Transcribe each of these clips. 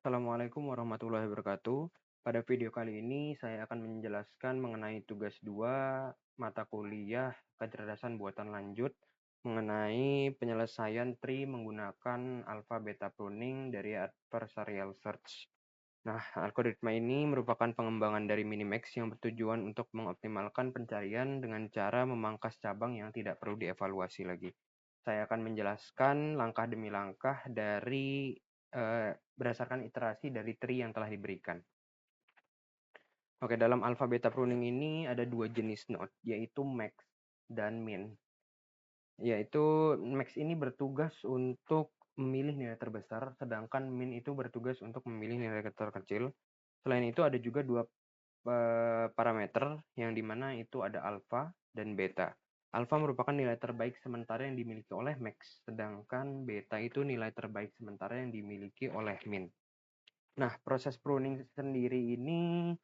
Assalamualaikum warahmatullahi wabarakatuh. Pada video kali ini saya akan menjelaskan mengenai tugas 2 mata kuliah kecerdasan buatan lanjut mengenai penyelesaian tree menggunakan alpha beta pruning dari adversarial search. Nah, algoritma ini merupakan pengembangan dari Minimax yang bertujuan untuk mengoptimalkan pencarian dengan cara memangkas cabang yang tidak perlu dievaluasi lagi. Saya akan menjelaskan langkah demi langkah dari berdasarkan iterasi dari tree yang telah diberikan. Oke, dalam alpha beta pruning ini ada 2 jenis node, yaitu max dan min. Yaitu max ini bertugas untuk memilih nilai terbesar, sedangkan min itu bertugas untuk memilih nilai terkecil. Selain itu ada juga 2 parameter yang dimana itu ada alpha dan beta. Alpha merupakan nilai terbaik sementara yang dimiliki oleh max, sedangkan beta itu nilai terbaik sementara yang dimiliki oleh min. Nah, proses pruning sendiri ini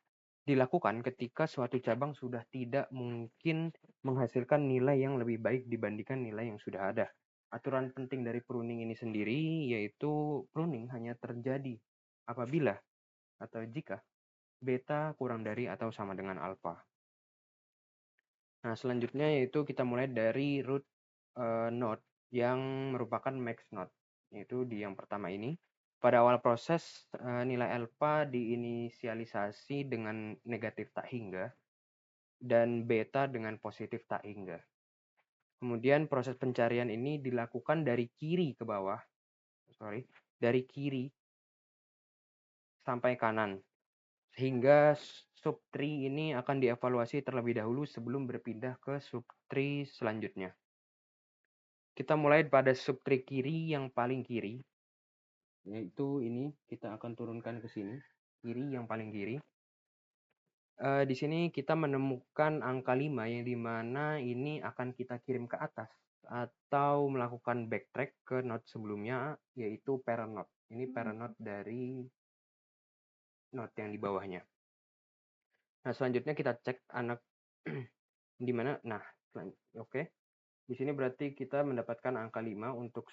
dilakukan ketika suatu cabang sudah tidak mungkin menghasilkan nilai yang lebih baik dibandingkan nilai yang sudah ada. Aturan penting dari pruning ini sendiri yaitu pruning hanya terjadi apabila atau jika beta kurang dari atau sama dengan alpha. Nah, selanjutnya yaitu kita mulai dari root node yang merupakan max node, yaitu di yang pertama ini. Pada awal proses, nilai alpha diinisialisasi dengan negatif tak hingga dan beta dengan positif tak hingga. Kemudian proses pencarian ini dilakukan dari kiri ke bawah, dari kiri sampai kanan. Sehingga subtree ini akan dievaluasi terlebih dahulu sebelum berpindah ke subtree selanjutnya. Kita mulai pada subtree kiri yang paling kiri, yaitu ini kita akan turunkan ke sini, kiri yang paling kiri. Di sini kita menemukan angka 5 yang dimana ini akan kita kirim ke atas atau melakukan backtrack ke node sebelumnya, yaitu parent node. Ini parent node dari node yang di bawahnya. Nah, selanjutnya kita cek anak di mana. Nah, oke. Di sini berarti kita mendapatkan angka 5 untuk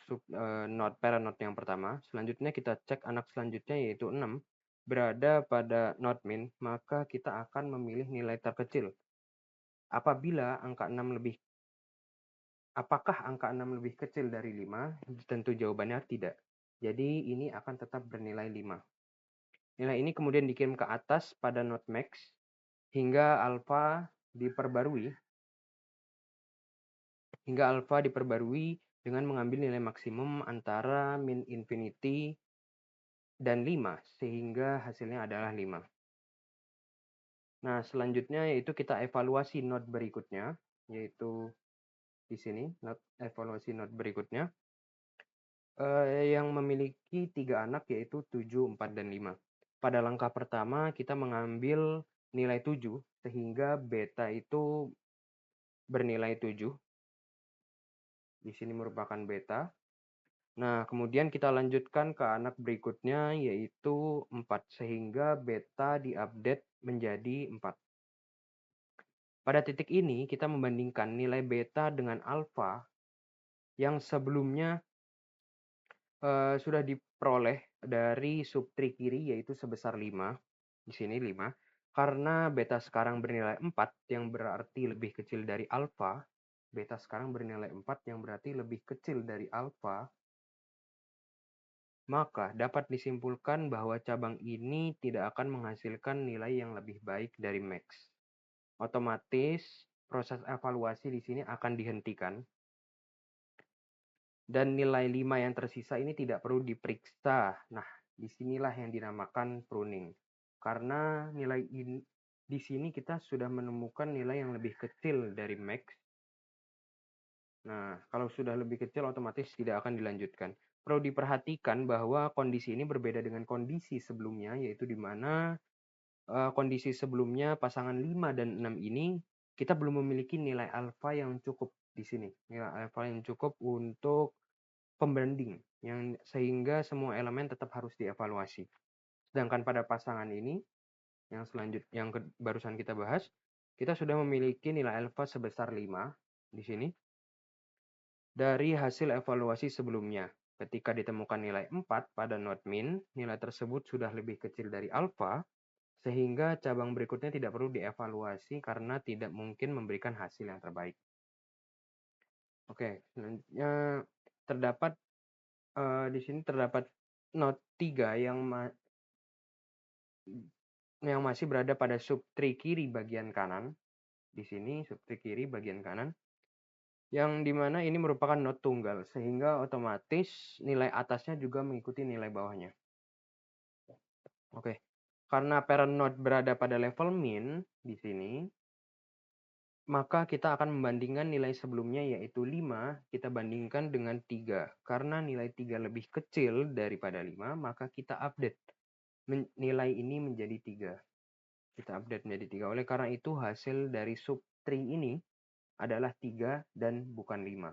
node parent node yang pertama. Selanjutnya kita cek anak selanjutnya yaitu 6 berada pada node min, maka kita akan memilih nilai terkecil. Apabila apakah angka 6 lebih kecil dari 5? Tentu jawabannya tidak. Jadi ini akan tetap bernilai 5. Nilai ini kemudian dikirim ke atas pada node max hingga alpha diperbarui dengan mengambil nilai maksimum antara min infinity dan 5 sehingga hasilnya adalah 5. Nah, selanjutnya yaitu kita evaluasi node berikutnya, yaitu di sini evaluasi node berikutnya yang memiliki 3 anak yaitu 7, 4, dan 5. Pada langkah pertama kita mengambil nilai 7 sehingga beta itu bernilai 7. Di sini merupakan beta. Nah, kemudian kita lanjutkan ke anak berikutnya yaitu 4 sehingga beta diupdate menjadi 4. Pada titik ini kita membandingkan nilai beta dengan alpha yang sebelumnya sudah diperoleh dari subtree kiri yaitu sebesar 5. Di sini 5. Karena beta sekarang bernilai 4 yang berarti lebih kecil dari alpha, beta sekarang bernilai 4 yang berarti lebih kecil dari alpha, maka dapat disimpulkan bahwa cabang ini tidak akan menghasilkan nilai yang lebih baik dari max. Otomatis proses evaluasi di sini akan dihentikan. Dan nilai 5 yang tersisa ini tidak perlu diperiksa. Nah, disinilah yang dinamakan pruning. Karena nilai ini di sini kita sudah menemukan nilai yang lebih kecil dari max. Nah, kalau sudah lebih kecil otomatis tidak akan dilanjutkan. Perlu diperhatikan bahwa kondisi ini berbeda dengan kondisi sebelumnya, yaitu di mana kondisi sebelumnya pasangan 5 dan 6 ini kita belum memiliki nilai alfa yang cukup di sini. Nilai alfa yang cukup untuk pembanding yang sehingga semua elemen tetap harus dievaluasi. Sedangkan pada pasangan ini yang barusan kita bahas, kita sudah memiliki nilai alfa sebesar 5 di sini dari hasil evaluasi sebelumnya. Ketika ditemukan nilai 4 pada node min, nilai tersebut sudah lebih kecil dari alfa, sehingga cabang berikutnya tidak perlu dievaluasi karena tidak mungkin memberikan hasil yang terbaik. Oke, selanjutnya di sini terdapat node 3 yang masih berada pada subtree kiri bagian kanan. Di sini subtree kiri bagian kanan, yang dimana ini merupakan node tunggal, sehingga otomatis nilai atasnya juga mengikuti nilai bawahnya. Oke, karena parent node berada pada level min di sini, maka kita akan membandingkan nilai sebelumnya yaitu 5, kita bandingkan dengan 3. Karena nilai 3 lebih kecil daripada 5, maka kita update nilai ini menjadi 3. Kita update menjadi 3. Oleh karena itu hasil dari subtree ini adalah 3 dan bukan 5.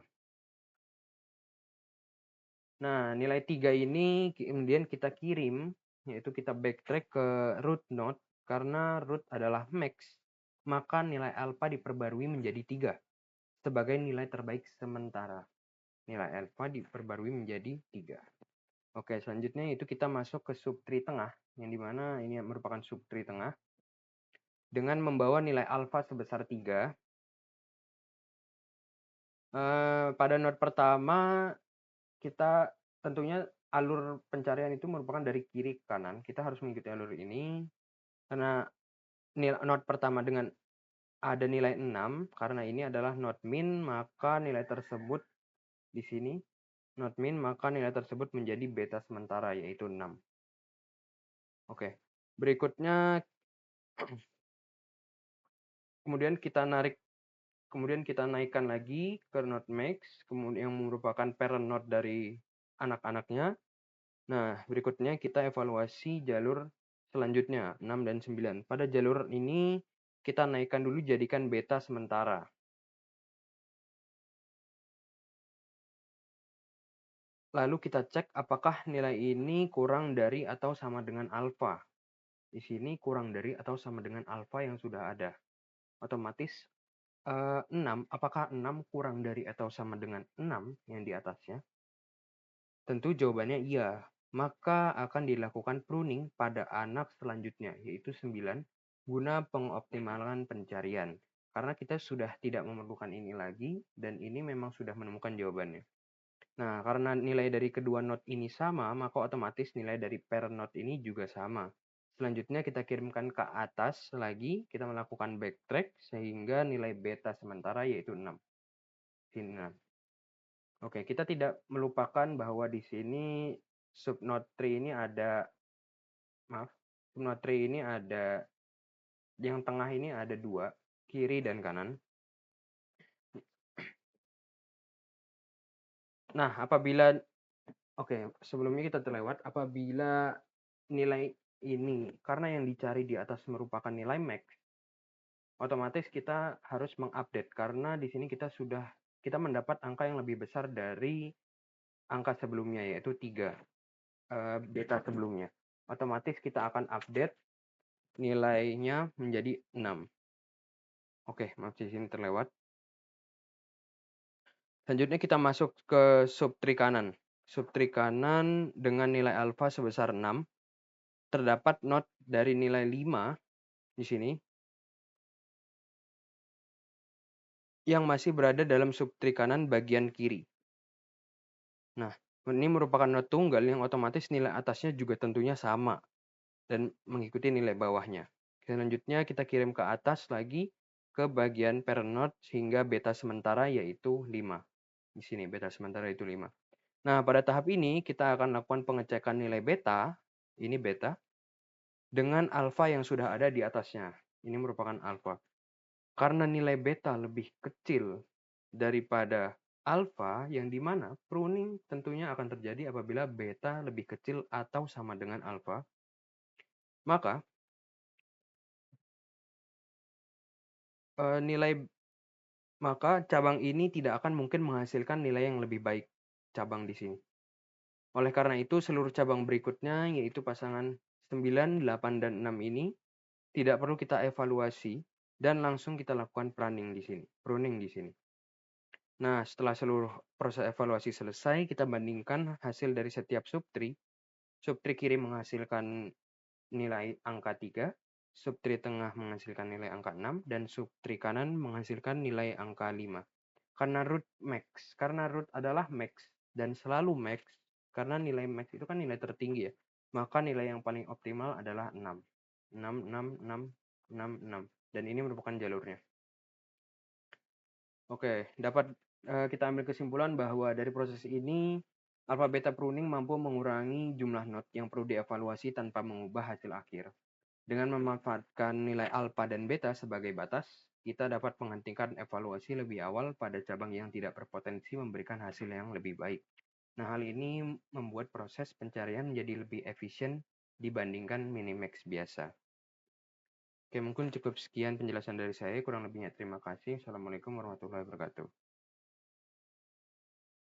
Nah, nilai 3 ini kemudian kita kirim, yaitu kita backtrack ke root node, karena root adalah max, maka nilai alpha diperbarui menjadi 3 sebagai nilai terbaik sementara. Nilai alpha diperbarui menjadi 3. Oke, selanjutnya itu kita masuk ke subtree tengah, yang dimana ini merupakan subtree tengah, dengan membawa nilai alpha sebesar 3. Pada node pertama, kita tentunya alur pencarian itu merupakan dari kiri ke kanan. Kita harus mengikuti alur ini karena node pertama dengan ada nilai 6, karena ini adalah node min, maka nilai tersebut di sini node min, maka nilai tersebut menjadi beta sementara yaitu 6. Oke. Berikutnya kemudian kita naikkan lagi ke node max, kemudian yang merupakan parent node dari anak-anaknya. Nah, berikutnya kita evaluasi jalur selanjutnya, 6 dan 9. Pada jalur ini, kita naikkan dulu jadikan beta sementara. Lalu kita cek apakah nilai ini kurang dari atau sama dengan alfa. Di sini kurang dari atau sama dengan alfa yang sudah ada. Otomatis 6, apakah 6 kurang dari atau sama dengan 6 yang di atasnya? Tentu jawabannya iya. Maka akan dilakukan pruning pada anak selanjutnya, yaitu 9, guna pengoptimalan pencarian. Karena kita sudah tidak memerlukan ini lagi, dan ini memang sudah menemukan jawabannya. Nah, karena nilai dari kedua node ini sama, maka otomatis nilai dari parent node ini juga sama. Selanjutnya kita kirimkan ke atas lagi, kita melakukan backtrack, sehingga nilai beta sementara yaitu 6. Sini 6. Oke, kita tidak melupakan bahwa di sini subnode tree ini ada, subnode tree ini ada, yang tengah ini ada 2, kiri dan kanan. Nah, sebelumnya kita terlewat, apabila nilai ini, karena yang dicari di atas merupakan nilai max, otomatis kita harus mengupdate, karena di sini kita mendapat angka yang lebih besar dari angka sebelumnya, yaitu 3. Beta sebelumnya. Otomatis kita akan update nilainya menjadi 6. Oke, maaf di sini terlewat. Selanjutnya kita masuk ke subtree kanan. Subtree kanan dengan nilai alfa sebesar 6. Terdapat node dari nilai 5 di sini yang masih berada dalam subtree kanan bagian kiri. Nah, ini merupakan node tunggal yang otomatis nilai atasnya juga tentunya sama dan mengikuti nilai bawahnya. Selanjutnya kita kirim ke atas lagi ke bagian parent node sehingga beta sementara yaitu 5. Di sini beta sementara itu 5. Nah, pada tahap ini kita akan lakukan pengecekan nilai beta, ini beta, dengan alfa yang sudah ada di atasnya. Ini merupakan alfa. Karena nilai beta lebih kecil daripada alfa, yang dimana pruning tentunya akan terjadi apabila beta lebih kecil atau sama dengan alfa, maka cabang ini tidak akan mungkin menghasilkan nilai yang lebih baik cabang di sini. Oleh karena itu, seluruh cabang berikutnya, yaitu pasangan 9, 8, dan 6 ini, tidak perlu kita evaluasi, dan langsung kita lakukan pruning di sini. Nah, setelah seluruh proses evaluasi selesai, kita bandingkan hasil dari setiap subtree. Subtree kiri menghasilkan nilai angka 3, subtree tengah menghasilkan nilai angka 6, dan subtree kanan menghasilkan nilai angka 5. Karena root adalah max, dan selalu max, karena nilai max itu kan nilai tertinggi ya, maka nilai yang paling optimal adalah 6. 6, 6, 6, 6, 6. Dan ini merupakan jalurnya. Oke, dapat kita ambil kesimpulan bahwa dari proses ini, alpha beta pruning mampu mengurangi jumlah not yang perlu dievaluasi tanpa mengubah hasil akhir. Dengan memanfaatkan nilai alpha dan beta sebagai batas, kita dapat menghentikan evaluasi lebih awal pada cabang yang tidak berpotensi memberikan hasil yang lebih baik. Nah, hal ini membuat proses pencarian menjadi lebih efisien dibandingkan minimax biasa. Oke, mungkin cukup sekian penjelasan dari saya. Kurang lebihnya terima kasih. Assalamualaikum warahmatullahi wabarakatuh.